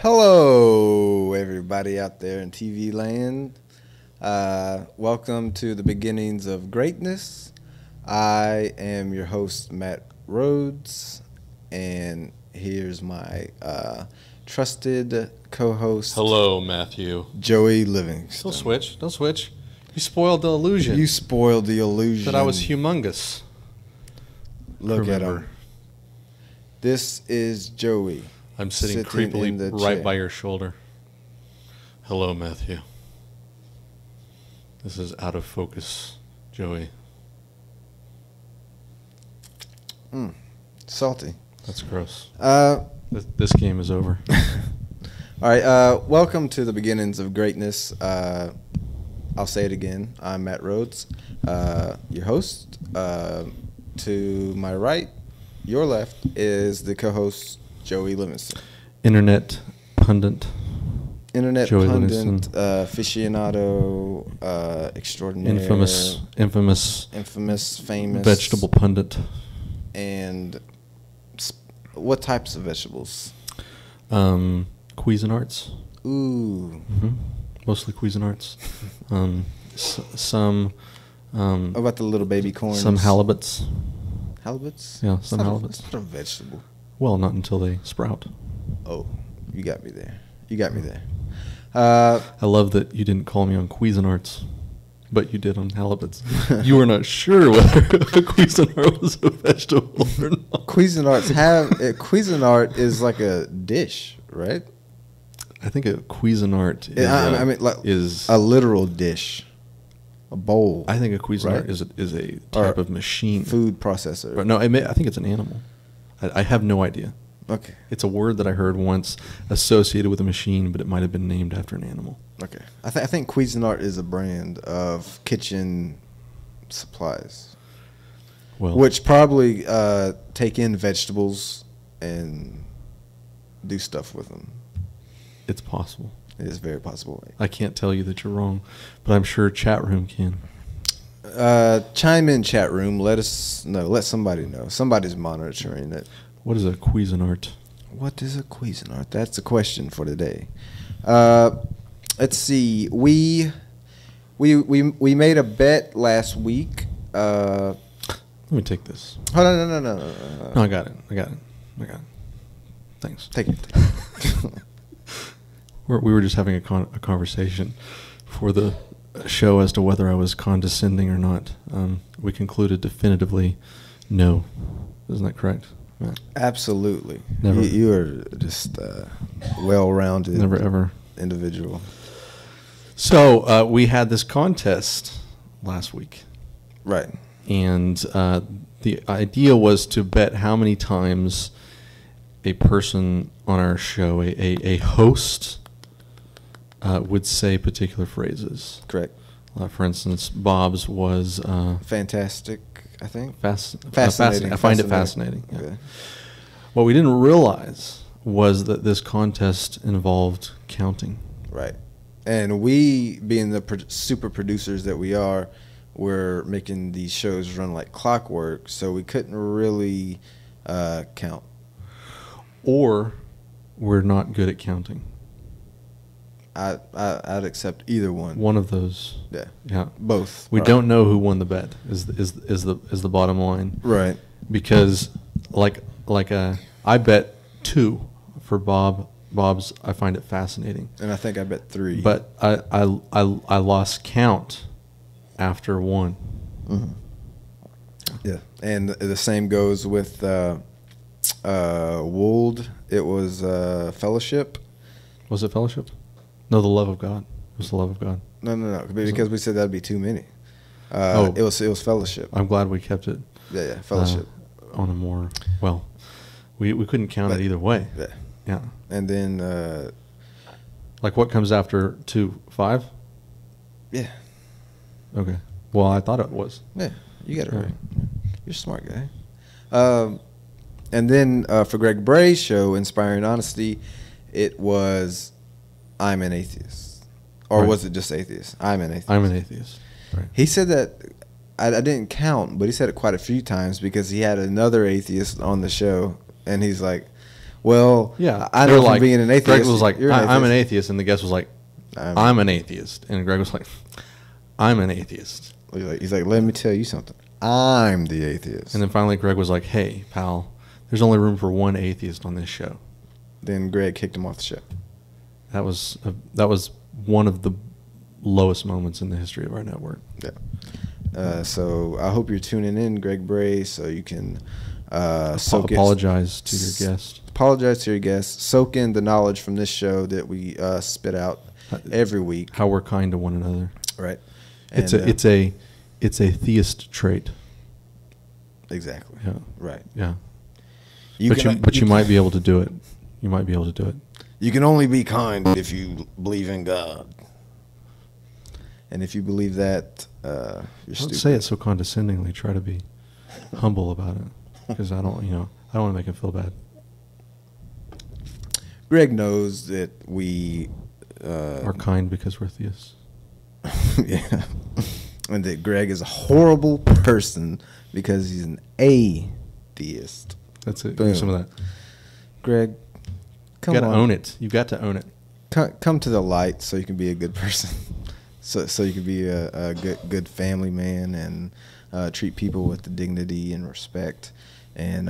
Hello, everybody out there in TV land. Welcome to the beginnings of greatness. I am your host, Matt Rhodes, and here's my trusted co-host. Hello, Matthew. Joey Livingston. Don't switch. Don't switch. You spoiled the illusion. You spoiled the illusion. That I was humongous. Look at him. This is Joey. I'm sitting creepily right by your shoulder. Hello, Matthew. This is out of focus, Joey. Salty. That's gross. This game is over. All right. Welcome to the beginnings of greatness. I'll say it again. I'm Matt Rhodes, your host. To my right, your left, is the co-host, Joey Livingston. Internet pundit. Internet Joey pundit, Livingston. aficionado, extraordinaire. Infamous. Famous. Vegetable pundit. And what types of vegetables? Cuisinarts. Ooh. Mostly Cuisinarts. Some. What about the little baby corns? Some halibuts. Halibuts? Yeah, some halibuts. It's not a vegetable. Well, not until they sprout. Oh, you got me there. You got me there. I love that you didn't call me on Cuisinarts, but you did on halibuts. You were not sure whether a Cuisinart was a vegetable or not. Cuisinart is like a dish, right? I think a Cuisinart is a literal dish, a bowl. I think a Cuisinart right? is a type of machine. Food processor. But no, I think it's an animal. I have no idea. Okay. It's a word that I heard once associated with a machine, but it might have been named after an animal. Okay. I think Cuisinart is a brand of kitchen supplies. Well, which probably take in vegetables and do stuff with them. It's possible. It is very possible. I can't tell you that you're wrong, but I'm sure chat room can. Chime in, chat room. Let us know. Let somebody know. Somebody's monitoring it. What is a Cuisinart? What is a Cuisinart? That's the question for today. Let's see. We made a bet last week. Let me take this. Hold on, no. No, I got it. Thanks. Take it. We were just having a conversation for the show as to whether I was condescending or not. We concluded definitively, no. Isn't that correct, Matt? Absolutely. Never. You are just well-rounded. Never ever. Individual. So we had this contest last week. Right. And the idea was to bet how many times a person on our show, a host, would say particular phrases. Correct. For instance, Bob's was fantastic, I think. Fascinating. I find it fascinating. Yeah. Okay. What we didn't realize was that this contest involved counting. Right. And we, being the super producers that we are, we're making these shows run like clockwork, so we couldn't really count. Or we're not good at counting. I'd accept either one. One of those. Yeah. Both. We don't know who won the bet. Is the bottom line. Right. Because I bet 2 for Bob's. I find it fascinating. And I think I bet 3. But I lost count after 1. Mm-hmm. Yeah. And the same goes with Wold. It was Fellowship. Was it Fellowship? No, the love of God. It was the love of God. No. Because we said that'd be too many. It was Fellowship. I'm glad we kept it. Yeah, Fellowship. On a more we couldn't count it either way. Yeah. And then like what comes after 2, 5? Yeah. Okay. Well, I thought it was. Yeah, you got it right. You're a smart guy. And then for Greg Bray's show, Inspiring Honesty, it was I'm an Atheist. Or right. Was it just Atheist? I'm an Atheist. I'm an Atheist. Right. He said that, I didn't count, but he said it quite a few times because he had another atheist on the show, and he's like, Well, Yeah, I they're know from like, being an atheist. Greg was like, you're I'm an atheist, and the guest was like, I'm an atheist, and Greg was like, I'm an atheist. He's like, let me tell you something. I'm the atheist. And then finally, Greg was like, hey, pal, there's only room for one atheist on this show. Then Greg kicked him off the show. That was one of the lowest moments in the history of our network. Yeah. So I hope you're tuning in, Greg Bray, so you can apologize to your guest. Apologize to your guest. Soak in the knowledge from this show that we spit out every week. How we're kind to one another. Right. It's a theist trait. Exactly. Yeah. Right. Yeah. But you might be able to do it. You might be able to do it. You can only be kind if you believe in God. And if you believe that, you're stupid. Don't say it so condescendingly. Try to be humble about it, because I don't want to make him feel bad. Greg knows that we are kind because we're theists. Yeah. And that Greg is a horrible person because he's an atheist. That's it. Boom. Give some of that. Greg, come on. You got to own it. You got to own it. Come to the light so you can be a good person. So you can be a good family man and treat people with the dignity and respect and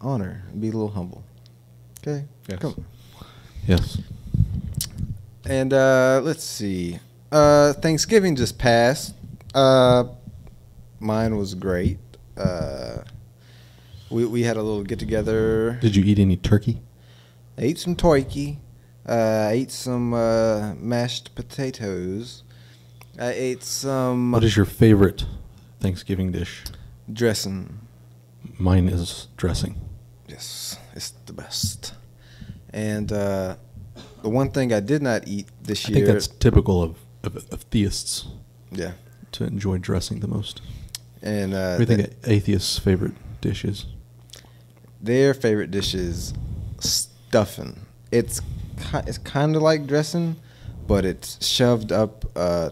honor. Be a little humble. Okay? Yes. Come. Yes. And let's see. Thanksgiving just passed. Mine was great. We had a little get together. Did you eat any turkey? I ate some turkey. I ate some mashed potatoes. I ate some. What is your favorite Thanksgiving dish? Dressing. Mine is dressing. Yes, it's the best. And the one thing I did not eat this year. I think that's typical of theists. Yeah. To enjoy dressing the most. And what do you think atheists' favorite dish is? Their favorite dish is stuffing. It's kind of like dressing, but it's shoved up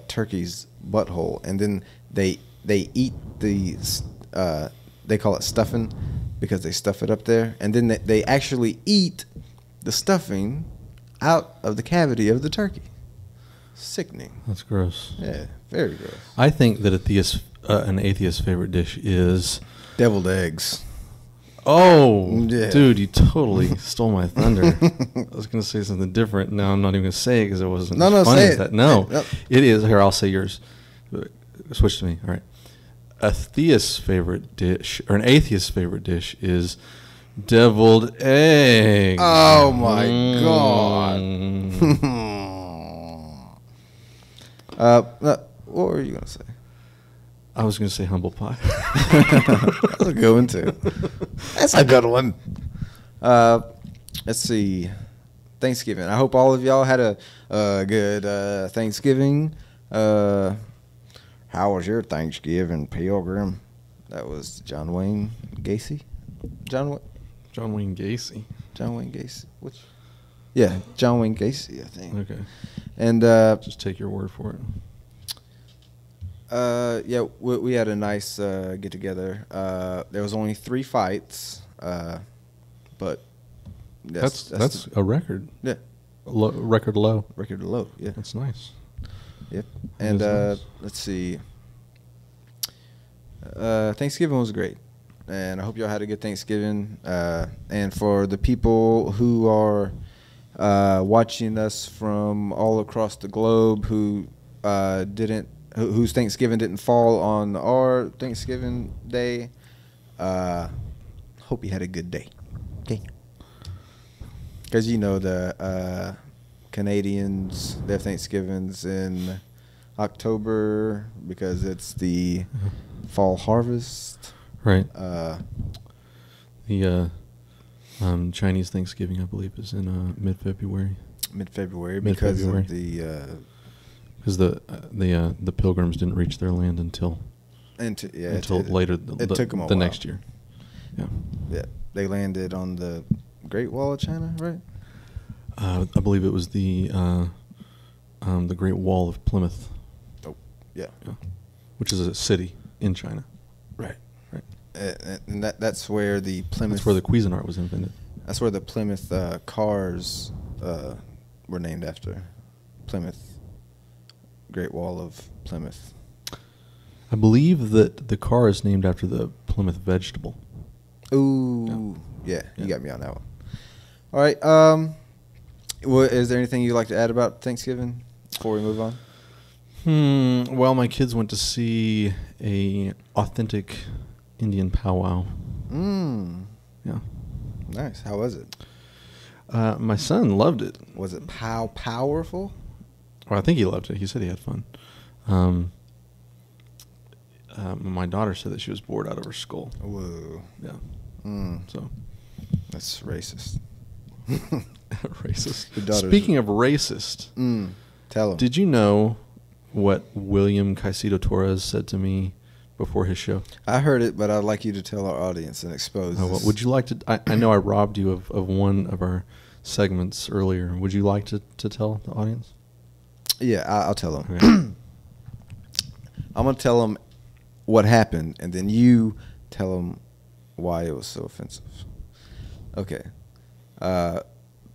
turkey's butthole, and then they eat the they call it stuffing because they stuff it up there, and then they actually eat the stuffing out of the cavity of the turkey. Sickening. That's gross. Yeah, very gross. I think that an atheist's favorite dish is deviled eggs. Oh, yeah. Dude, you totally stole my thunder. I was going to say something different. Now I'm not even going to say it because it wasn't as funny as that. No, it is. Here, I'll say yours. Switch to me. All right. A theist's favorite dish, or an atheist's favorite dish, is deviled eggs. Oh, my God. What were you going to say? I was going to say humble pie. That's a good one, too. That's a good one. Let's see. Thanksgiving. I hope all of y'all had a good Thanksgiving. How was your Thanksgiving, Pilgrim? That was John Wayne Gacy. John Wayne Gacy. John Wayne Gacy. Which? Yeah, John Wayne Gacy, I think. Okay. And just take your word for it. Yeah, we had a nice get together. There was only 3 fights, but that's a record. Yeah, record low. Record low. Yeah, that's nice. Yep. And nice. Let's see. Thanksgiving was great, and I hope y'all had a good Thanksgiving. And for the people who are watching us from all across the globe whose Thanksgiving didn't fall on our Thanksgiving day, hope you had a good day. Okay. Because the Canadians, their Thanksgiving's in October because it's the fall harvest. Right. The Chinese Thanksgiving, I believe, is in mid-February. Mid-February because of the... Because the Pilgrims didn't reach their land until later it took them a the while. Next year. Yeah. Yeah. They landed on the Great Wall of China, right? I believe it was the Great Wall of Plymouth. Oh, yeah. Which is a city in China. Right. And that's where the Plymouth. That's where the Cuisinart was invented. That's where the Plymouth cars were named after. Plymouth, Great Wall of Plymouth. I believe that the car is named after the Plymouth vegetable. Ooh, yeah, you got me on that one. All right. Is there anything you'd like to add about Thanksgiving before we move on? Well, my kids went to see a authentic Indian powwow. Yeah. Nice. How was it? My son loved it. Was it powerful? Well, I think he loved it. He said he had fun. My daughter said that she was bored out of her skull. Whoa. Yeah. So That's racist. Racist. Speaking of racist, tell him. Did you know what William Caicedo Torres said to me before his show? I heard it, but I'd like you to tell our audience and expose this. Well, would you like to? I know I robbed you of one of our segments earlier. Would you like to tell the audience? Yeah, I'll tell them. Okay. I'm going to tell them what happened, and then you tell them why it was so offensive. Okay.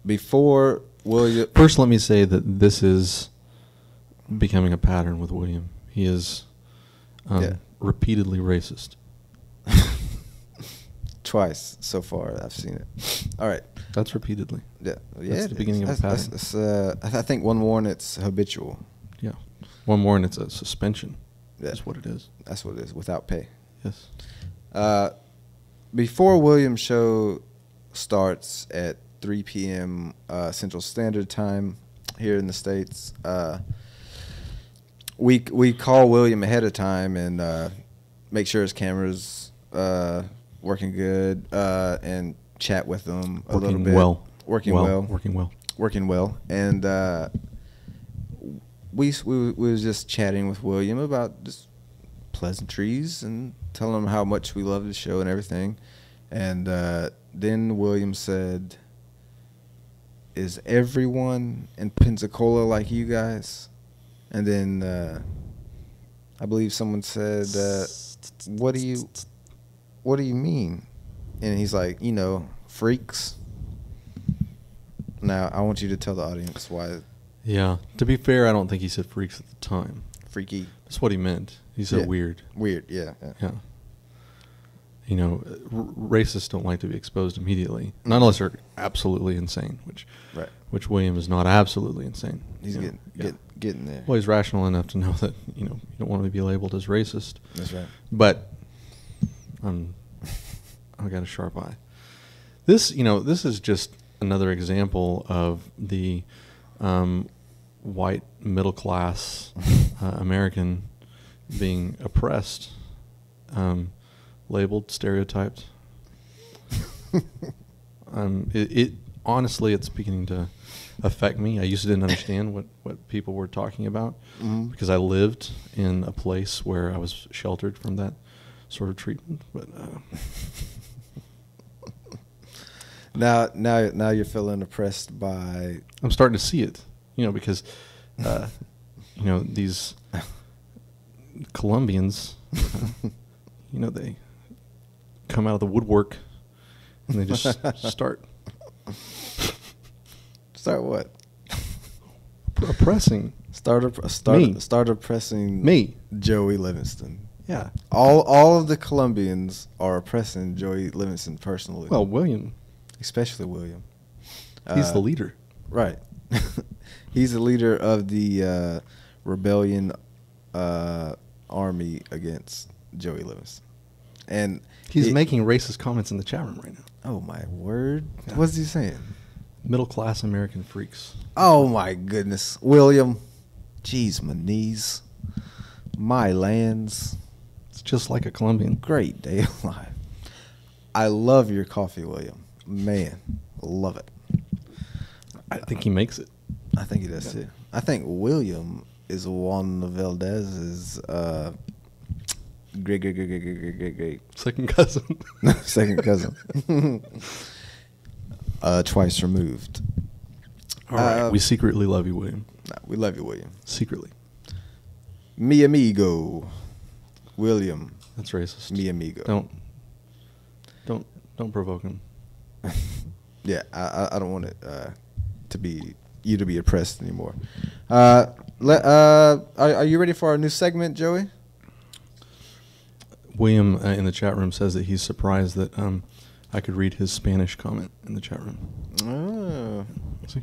Before William... First, let me say that this is becoming a pattern with William. He is repeatedly racist. Twice so far I've seen it. All right. That's repeatedly. Yeah. That's the beginning of a pattern. I think one more and it's habitual. Yeah. One more and it's a suspension. Yeah. That's what it is. That's what it is, without pay. Yes. Before William's show starts at 3 p.m. Central Standard Time here in the States, we call William ahead of time and make sure his camera's working good and chat with him a little bit. Working well. And we was just chatting with William about just pleasantries and telling him how much we love the show and everything. And then William said, "Is everyone in Pensacola like you guys?" And then I believe someone said, "What do you mean?" And he's like, freaks. Now I want you to tell the audience why. Yeah. To be fair, I don't think he said freaks at the time. Freaky. That's what he meant. He said weird. Weird, yeah. Racists don't like to be exposed immediately, not unless they're absolutely insane, which William is not absolutely insane. He's getting there. Well, he's rational enough to know that you don't want to be labeled as racist. That's right. But I've got a sharp eye. This is just another example of the white middle class American being oppressed, labeled, stereotyped. Honestly, it's beginning to affect me. I used to didn't understand what people were talking about because I lived in a place where I was sheltered from that sort of treatment. But now you're feeling oppressed by. I'm starting to see it, because these Colombians, they come out of the woodwork and they just start what? Oppressing. Start oppressing me, Joey Livingston. Yeah. All of the Colombians are oppressing Joey Livingston personally. Well, William. Especially William. He's the leader. Right. He's the leader of the rebellion army against Joey Livingston. And he's making racist comments in the chat room right now. Oh, my word. Yeah. What's he saying? Middle-class American freaks. Oh, my goodness. William. Jeez, my knees. My lands. It's just like a Colombian. Great day alive. I love your coffee, William. Man, love it. I think he makes it. I think he does, too. I think William is Juan Valdez's great second cousin. Second cousin. Twice removed. All right. We secretly love you, William. We love you, William. Secretly. Mi amigo. William. That's racist. Mi amigo. Don't provoke him. Yeah, I don't want it to be you to be oppressed anymore. Are you ready for our new segment, Joey? William in the chat room says that he's surprised that I could read his Spanish comment in the chat room. Oh. See?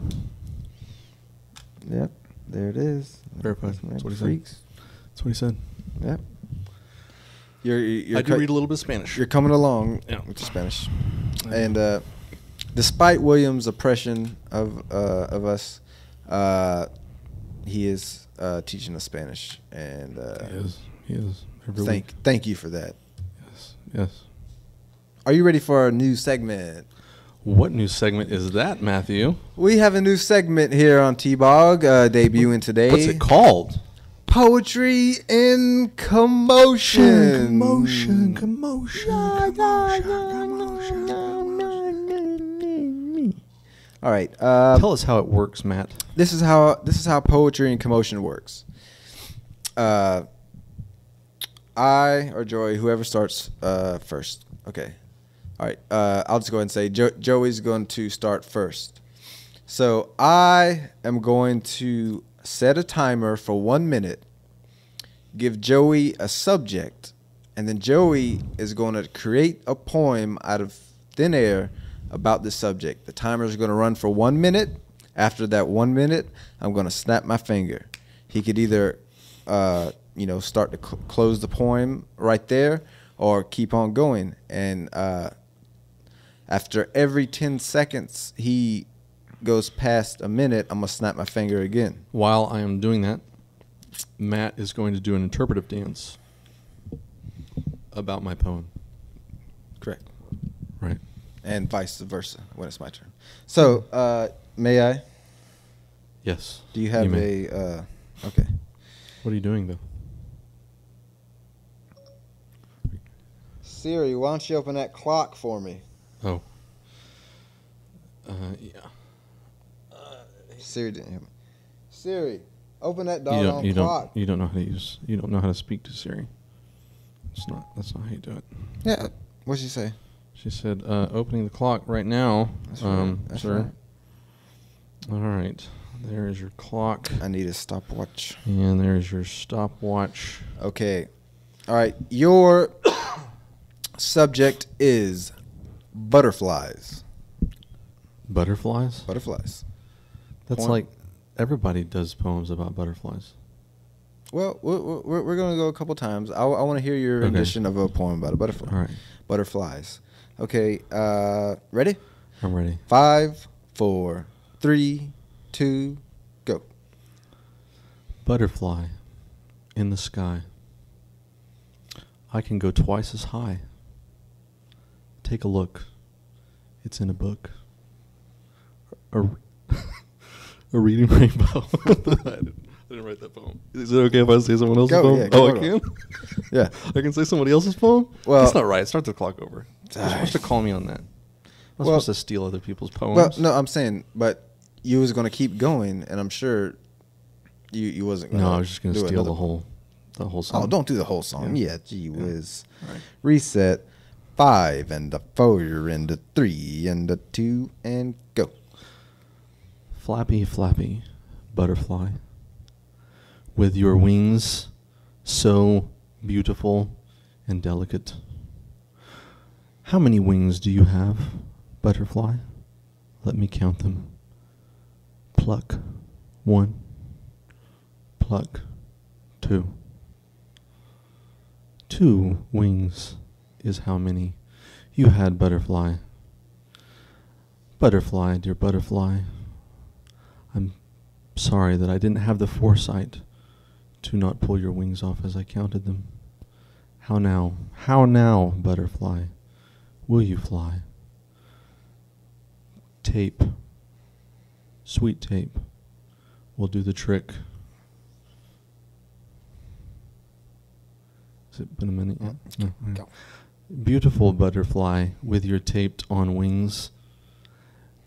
Yep, there it is. Verified. That's what he Freaks. said. That's what he said. Yep. You're I do read a little bit of Spanish. You're coming along Yeah. with the Spanish, and despite William's oppression of us, he is teaching us Spanish, and He is. Every week. thank you for that. Yes. Are you ready for our new segment? What new segment is that, Matthew? We have a new segment here on TBOG, debuting today. What's it called? Poetry in Commotion. Commotion. All right. Tell us how it works, Matt. This is how Poetry in Commotion works. I or Joey, whoever starts first. Okay. All right. I'll just go ahead and say Joey's going to start first. So I am going to set a timer for 1 minute, give Joey a subject, and then Joey is going to create a poem out of thin air about the subject. The timer is going to run for 1 minute. After that 1 minute, I'm going to snap my finger. He could either, start to close the poem right there or keep on going. And after every 10 seconds he goes past a minute, I'm going to snap my finger again. While I am doing that, Matt is going to do an interpretive dance about my poem. Correct. Right. And vice versa when it's my turn. So, may I? Yes. Do you have may. Okay. What are you doing, though? Siri, why don't you open that clock for me? Oh. Yeah. Siri didn't hear me. Siri, open that doggone clock. You don't know how to you don't know how to speak to Siri. That's not how you do it. Yeah. What'd she say? She said, opening the clock right now, That's right. That's sir. right. All right. There is your clock. I need a stopwatch. And there's your stopwatch. Okay. All right. Your subject is butterflies. Butterflies? Butterflies. That's like everybody does poems about butterflies. Well, we're going to go a couple times. I want to hear your rendition of a poem about a butterfly. All right. Butterflies. Okay. Ready? I'm ready. 5, 4, 3, 2, go. Butterfly in the sky. I can go twice as high. Take a look. It's in a book. A reading rainbow. I didn't write that poem. Is it okay if I say someone else's poem? Yeah, I can? Yeah. I can say somebody else's poem? Well, that's not right. Start the clock over. You're supposed to call me on that. I'm supposed to steal other people's poems. Well, no, I'm saying, but you was going to keep going, and I'm sure you wasn't going to. No, I was just going to steal the whole song. Oh, don't do the whole song. Yeah, gee whiz. Right. Reset. 5 and a 4 and a 3 and a 2 and go. Flappy, flappy, butterfly, with your wings so beautiful and delicate. How many wings do you have, butterfly? Let me count them. Pluck, 1. Pluck, 2. 2 wings is how many you had, butterfly. Butterfly, dear butterfly, I'm sorry that I didn't have the foresight to not pull your wings off as I counted them. How now, butterfly, will you fly? Tape, sweet tape, will do the trick. Has it been a minute yet? No. Go. Beautiful butterfly with your taped on wings.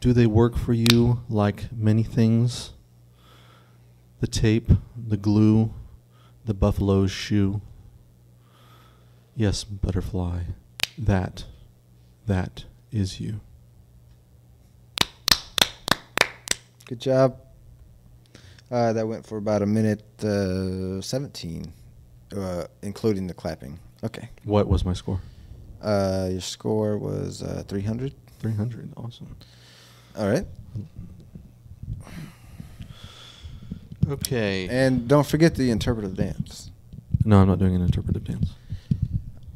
Do they work for you like many things? The tape, the glue, the buffalo's shoe. Yes, butterfly, that is you. Good job. That went for about a minute 17, including the clapping. Okay. What was my score? Your score was 300. 300. Awesome. All right. Okay. And don't forget the interpretive dance. No, I'm not doing an interpretive dance.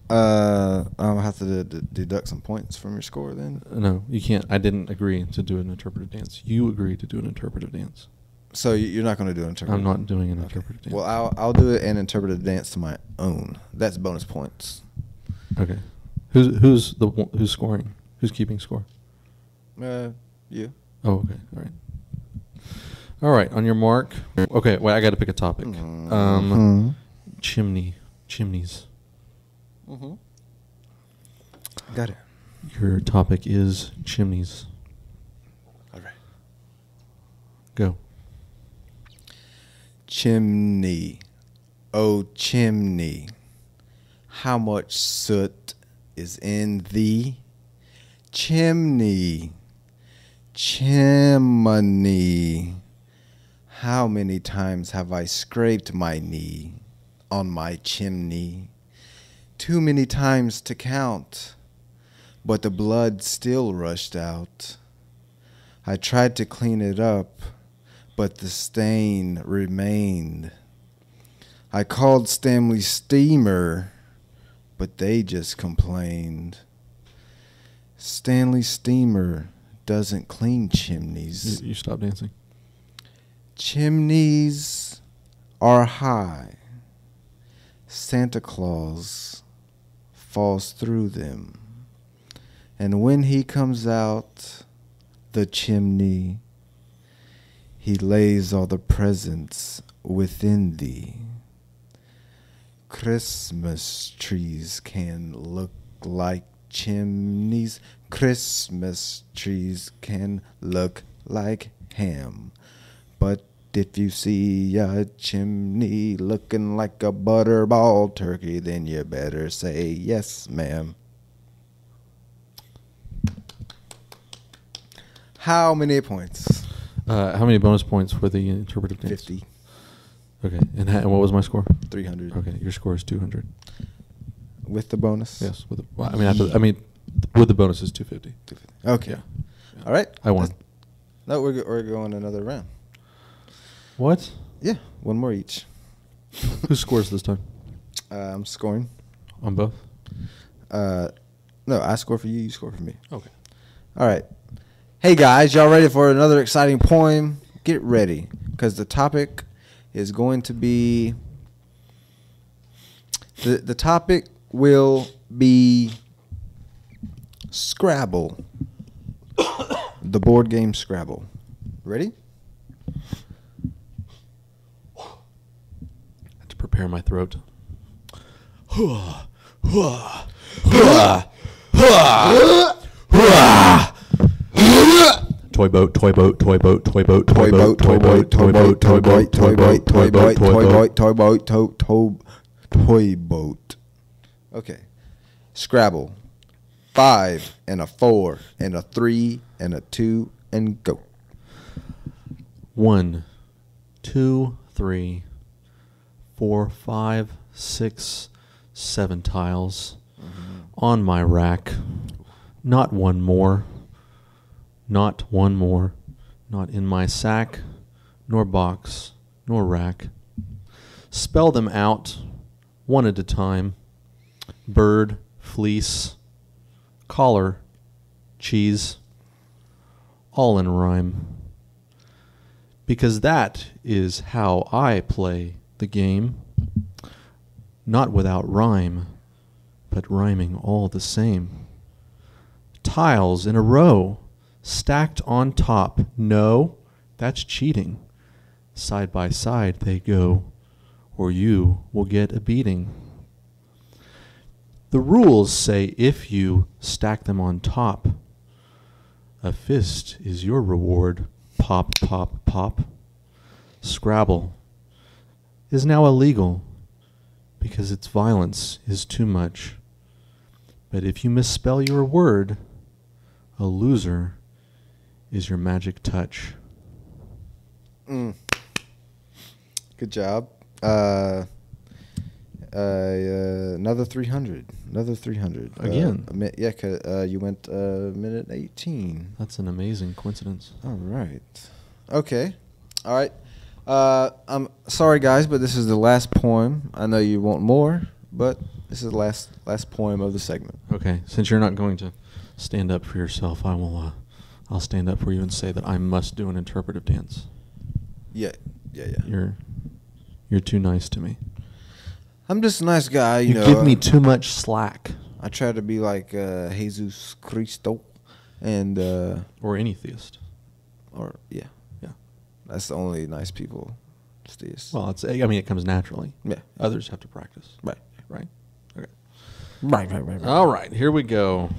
I'll have to deduct some points from your score then. No, you can't. I didn't agree to do an interpretive dance. You agreed to do an interpretive dance. So you're not going to do an interpretive. I'm not doing an interpretive dance. Well, I'll do an interpretive dance to my own. That's bonus points. Okay. Who's scoring? Who's keeping score? You. Oh, okay. All right. All right. On your mark. Okay. Wait, I got to pick a topic. Chimneys. Mm-hmm. Got it. Your topic is chimneys. All right. Go. Chimney, oh chimney, how much soot is in the chimney? Chimney, how many times have I scraped my knee on my chimney? Too many times to count, but the blood still rushed out. I tried to clean it up, but the stain remained. I called Stanley Steamer, but they just complained. Stanley Steamer doesn't clean chimneys. You stop dancing. Chimneys are high. Santa Claus falls through them. And when he comes out the chimney, he lays all the presents within thee. Christmas trees can look like chimneys. Christmas trees can look like ham. But if you see a chimney looking like a butterball turkey, then you better say yes, ma'am. How many points? How many bonus points for the interpretive dance? 50. Okay. And what was my score? 300. Okay. Your score is 200. With the bonus? Yes. With the bonus is 250. 250. Okay. Yeah. All right. I won. No, we're going another round. What? Yeah, one more each. Who scores this time? I'm scoring. On both? No, I score for you, you score for me. Okay. All right. Hey, guys, y'all ready for another exciting poem? Get ready, because the topic is going to be... The topic will be Scrabble. The board game Scrabble. Ready? I have to prepare my throat. Toy boat, toy boat, toy boat, toy boat, toy boat, toy boat, toy boat, toy boat, toy boat, toy boat, toy boat, toy boat. Okay. Scrabble. 5 and a 4 and a 3 and a 2 and go. 1, 2, 3, 4, 5, 6, 7 tiles on my rack. Not one more. Not one more. Not in my sack, nor box, nor rack. Spell them out, one at a time. Bird, fleece, collar, cheese, all in rhyme. Because that is how I play the game. Not without rhyme, but rhyming all the same. Tiles in a row, stacked on top. No, that's cheating. Side by side they go, or you will get a beating. The rules say if you stack them on top, a fist is your reward. Pop, pop, pop. Scrabble is now illegal because its violence is too much. But if you misspell your word, a loser is your magic touch. Good job. Another 300. Another 300. Again? Yeah, 'cause, you went minute 18. That's an amazing coincidence. All right. Okay. All right. I'm sorry, guys, but this is the last poem. I know you want more, but this is the last poem of the segment. Okay, since you're not going to stand up for yourself, I will. I'll stand up for you and say that I must do an interpretive dance. Yeah. You're too nice to me. I'm just a nice guy, you know. give me too much slack. I try to be like Jesus Cristo, and Or any theist. Yeah. Yeah. That's the only nice people. Theists. Well, it comes naturally. Yeah. Others have to practice. Right. Right? Okay. Right. All right, here we go.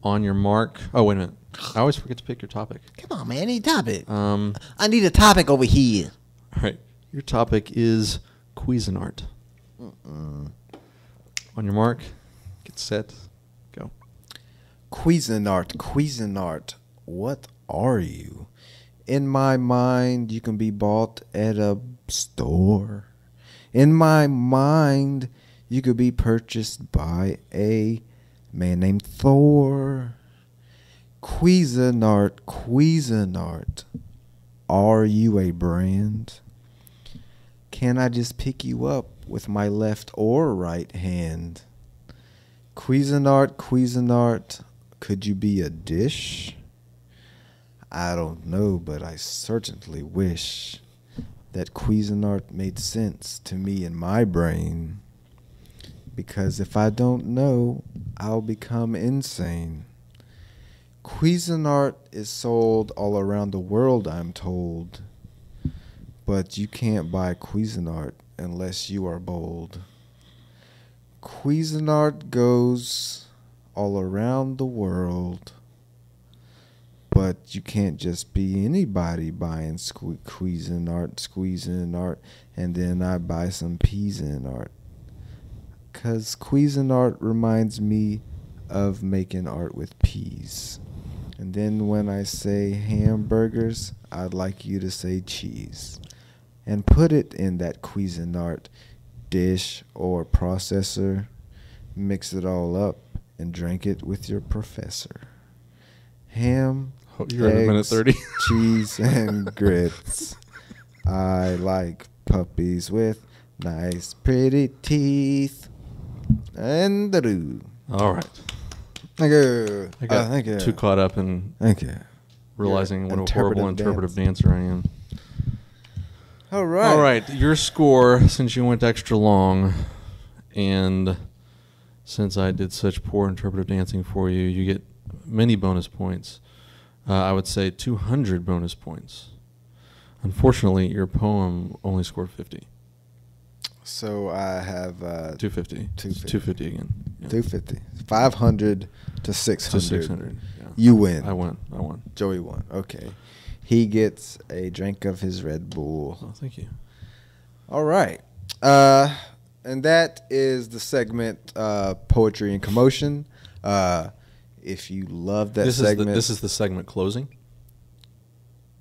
On your mark. Oh, wait a minute. I always forget to pick your topic. Come on, man. Any topic. I need a topic over here. All right. Your topic is Cuisinart. On your mark, get set, go. Cuisinart, what are you? In my mind, you can be bought at a store. In my mind, you could be purchased by a man named Thor. Cuisinart, are you a brand? Can I just pick you up with my left or right hand? Cuisinart, could you be a dish? I don't know, but I certainly wish that Cuisinart made sense to me in my brain. Because if I don't know, I'll become insane. Cuisinart is sold all around the world, I'm told. But you can't buy Cuisinart unless you are bold. Cuisinart goes all around the world. But you can't just be anybody buying Cuisinart, and then I buy some peas in art. 'Cause Cuisinart reminds me of making art with peas. And then when I say hamburgers, I'd like you to say cheese. And put it in that Cuisinart dish or processor. Mix it all up and drink it with your professor. Ham, You're at a minute 30. cheese, and grits. I like puppies with nice, pretty teeth. And All right. Thank you. I got thank you. too caught up in Thank you. realizing Your what a horrible interpretive dancer I am. All right. All right, your score, since you went extra long, and since I did such poor interpretive dancing for you, you get many bonus points. I would say 200 bonus points. Unfortunately, your poem only scored 50. So I have 250. 250 again. Yeah. 250. 500 to 600. To 600. Yeah. You win. I won. Joey won. Okay. He gets a drink of his Red Bull. Oh, thank you. All right. And that is the segment Poetry and Commotion. If you love that segment. This is the segment closing?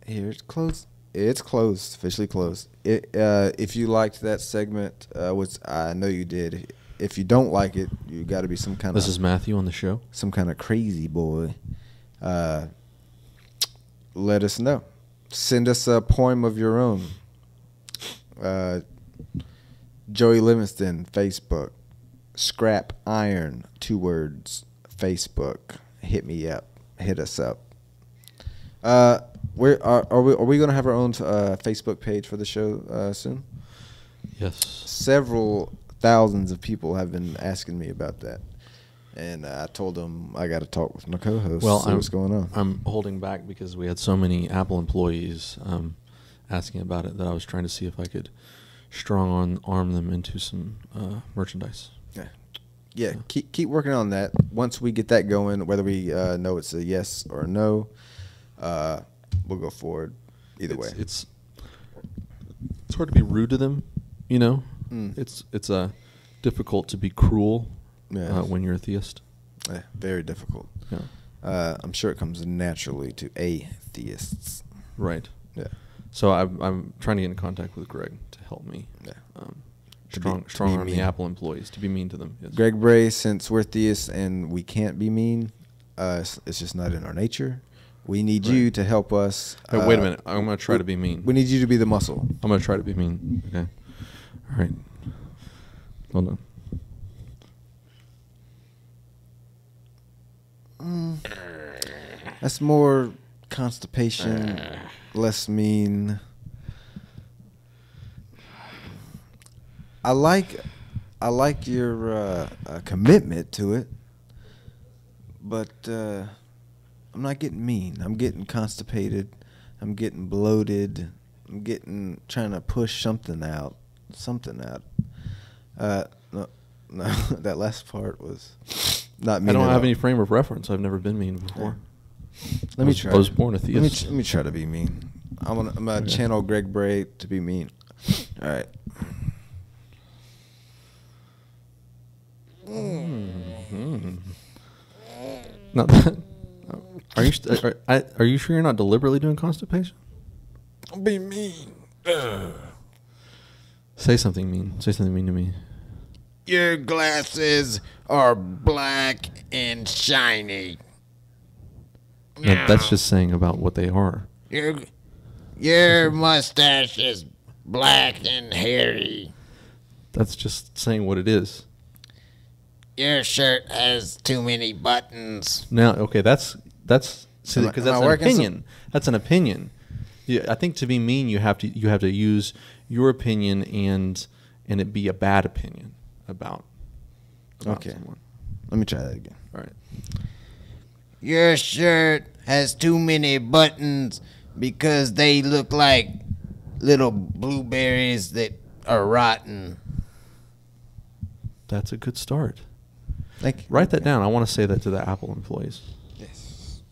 Here, it's closed. It's closed. Officially closed. If you liked that segment, which I know you did, if you don't like it, you got to be some kind of... This is Matthew on the show? Some kind of crazy boy. Let us know. Send us a poem of your own. Joey Livingston, Facebook. Scrap Iron, 2 words, Facebook. Hit me up. Hit us up. Are we going to have our own Facebook page for the show soon? Yes. Several thousands of people have been asking me about that. And I told them I got to talk with my co-host. Well, see what's going on. I'm holding back because we had so many Apple employees asking about it that I was trying to see if I could strong arm them into some merchandise. Yeah. Keep working on that. Once we get that going, whether we know it's a yes or a no, we'll go forward either way. It's hard to be rude to them, you know. It's difficult to be cruel when you're a theist. Yeah, very difficult. Yeah. I'm sure it comes naturally to atheists. Right. Yeah. So I'm trying to get in contact with Greg to help me. Yeah. Strong arm the Apple employees to be mean to them. Yes. Greg Bray, since we're theists and we can't be mean, it's just not in our nature. We need you to help us. Hey, wait a minute. I'm going to try to be mean. We need you to be the muscle. I'm going to try to be mean. Okay. All right. Hold on. That's more constipation, less mean. I like your commitment to it, but I'm not getting mean. I'm getting constipated. I'm getting bloated. I'm trying to push something out. No, that last part was not mean. I don't at have all. any frame of reference. I've never been mean before. Let me try. I was born a theist. Let me try to be mean. I'm gonna channel Greg Bray to be mean. All right. Not that. Are you sure you're not deliberately doing constipation? Be mean. Say something mean. Say something mean to me. Your glasses are black and shiny. No, that's just saying about what they are. Your mustache is black and hairy. That's just saying what it is. Your shirt has too many buttons. Now, okay, that's because Am I that's an working opinion. That's an opinion. Yeah, I think to be mean, you have to use your opinion and it be a bad opinion about Okay. someone. Let me try that again. All right. Your shirt has too many buttons because they look like little blueberries that are rotten. That's a good start. Thank you. Write that down. I want to say that to the Apple employees. Yes.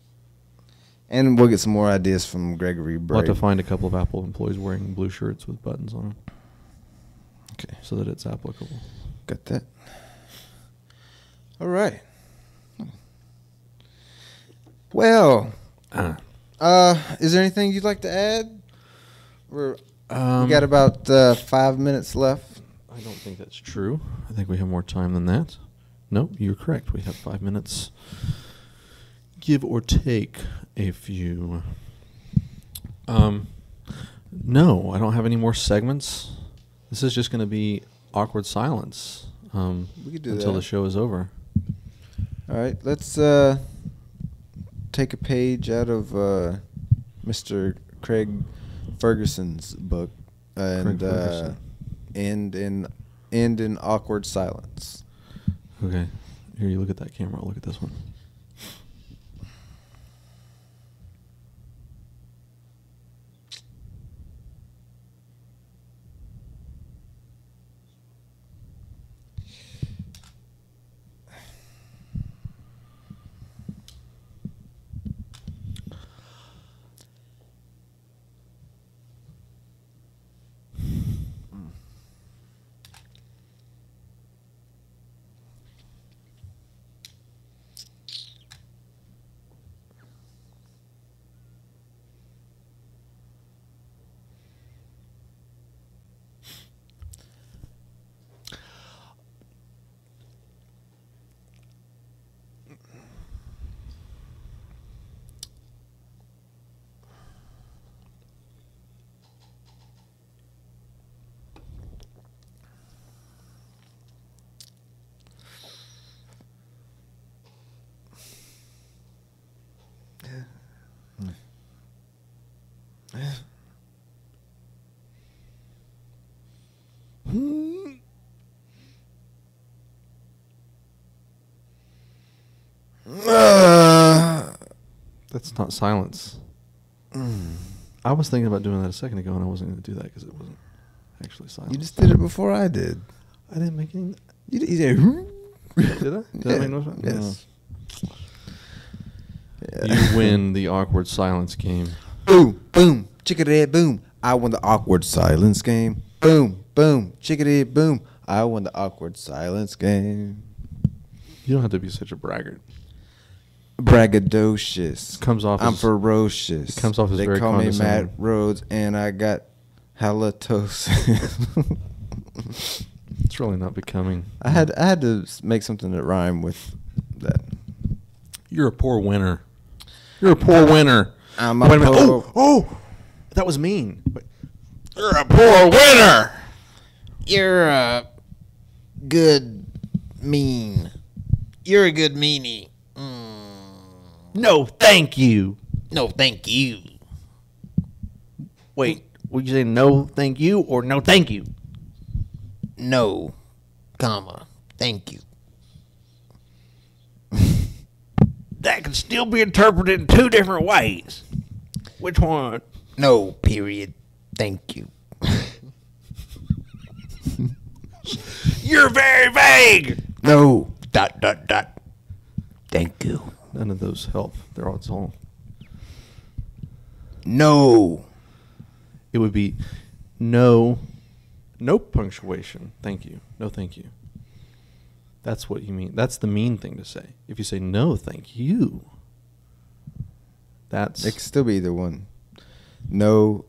And we'll get some more ideas from Gregory Bray. We'll have to find a couple of Apple employees wearing blue shirts with buttons on them. Okay. So that it's applicable. Got that. All right. Well, is there anything you'd like to add? We got about 5 minutes left. I don't think that's true. I think we have more time than that. No, you're correct. We have 5 minutes, give or take a few. No, I don't have any more segments. This is just going to be awkward silence We could do until that. the show is over. All right. Let's take a page out of Mr. Craig Ferguson's book and Ferguson. end in awkward silence. Okay. Here, you look at that camera. I'll look at this one. That's not silence. I was thinking about doing that a second ago, and I wasn't going to do that because it wasn't actually silence. You just did it before I did. I didn't make any. You did. Did I? Did Yeah. I make no sense? Yes. No. You win the awkward silence game. Boom, boom, chickadee, boom. I won the awkward silence game. Boom, boom, chickadee, boom. I won the awkward silence game. You don't have to be such a braggart. braggadocious. Comes off I'm as- ferocious. it comes off as they very call me Matt condescending. Rhodes, and I got halitosis. It's really not becoming. I had to make something that rhymed with that. You're a poor winner. You're a poor winner. I'm a Wait a minute. poor- Oh, that was mean. You're a poor winner. You're a good mean. You're a good meanie. No, thank you. No, thank you. Wait, would you say no, thank you, or no, thank you? No, comma, thank you. That can still be interpreted in two different ways. Which one? No, period. Thank you. You're very vague. No, ... Thank you. None of those help. They're all its own. No. It would be no punctuation. Thank you. No, thank you. That's what you mean. That's the mean thing to say. If you say no, thank you, that's It could still be either one. No,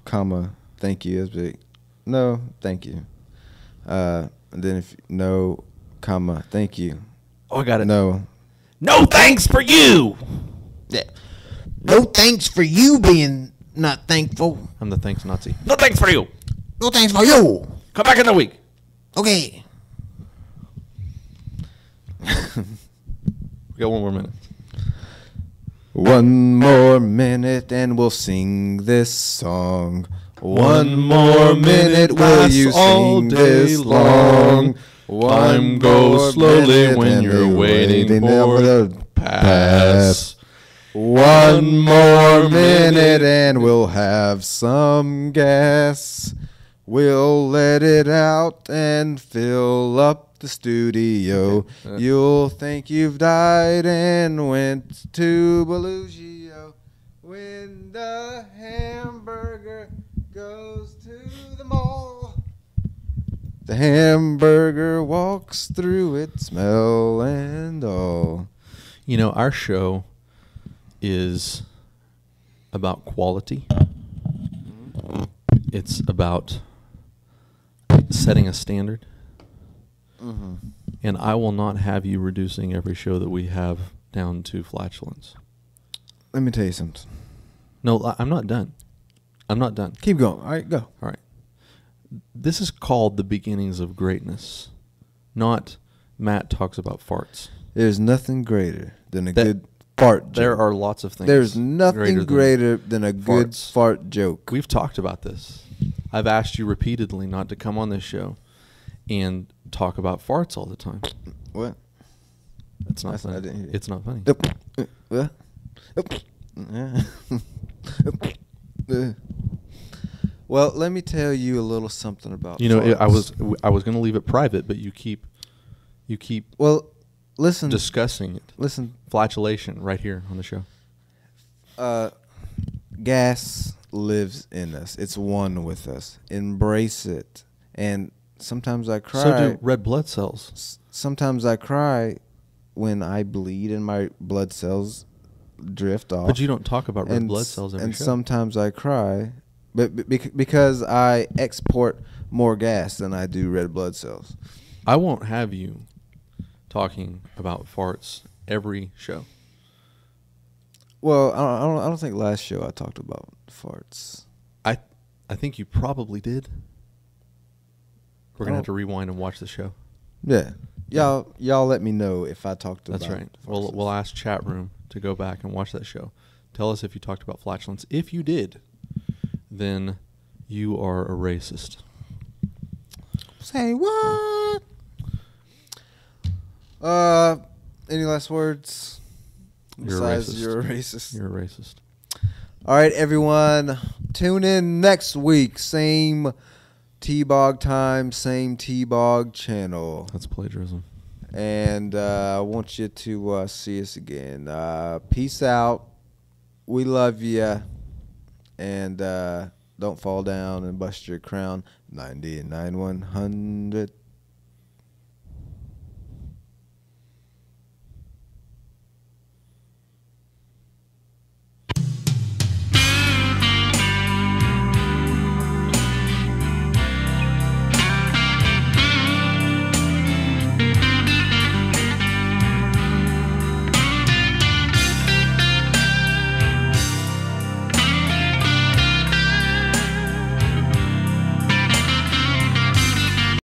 comma, thank you. That's big. No, thank you. And then if no, comma, thank you. oh, I got it. No. No thanks for you. Yeah. No thanks for you being not thankful. I'm the thanks Nazi. No thanks for you. No thanks for you. Come back in a week. Okay. We got one more minute. One more minute and we'll sing this song. One more minute will you sing this long. Time goes slowly when you're waiting for the pass. One more minute and we'll have some gas. We'll let it out and fill up the studio. You'll think you've died and went to Bellugio. When the hamburger goes to the mall, the hamburger walks through it, smell and all. You know, our show is about quality. It's about setting a standard. And I will not have you reducing every show that we have down to flatulence. Let me tell you something. No, I'm not done. I'm not done. Keep going. All right, go. All right. This is called the beginnings of greatness, not Matt talks about farts. There's nothing greater than a That- good fart joke. There are lots of things. There's nothing greater than a good farts. fart joke. We've talked about this. I've asked you repeatedly not to come on this show and talk about farts all the time. What? It's not I funny. didn't hear you. It's not funny. What? Well, let me tell you a little something about You know, farts. I was going to leave it private, but you keep Well, listen. discussing it. Listen. Flatulation right here on the show. Gas lives in us. It's one with us. Embrace it. And sometimes I cry. So do red blood cells. Sometimes I cry when I bleed and my blood cells drift off. But you don't talk about red blood cells every and show. sometimes I cry, but because I export more gas than I do red blood cells. I won't have you talking about farts every show. Well, I don't think last show I talked about farts. I think you probably did. We're gonna have to Oh. rewind and watch the show. Yeah, y'all let me know if I talked about. That's right. farts. We'll ask chat room to go back and watch that show. Tell us if you talked about flatulence. If you did, then you are a racist. Say what? Any last words? You're a Besides, racist. you're a racist. You're a racist. All right, everyone. Tune in next week. Same TBOG time, same TBOG channel. That's plagiarism. And I want you to see us again. Peace out. We love you. And don't fall down and bust your crown. 99 100.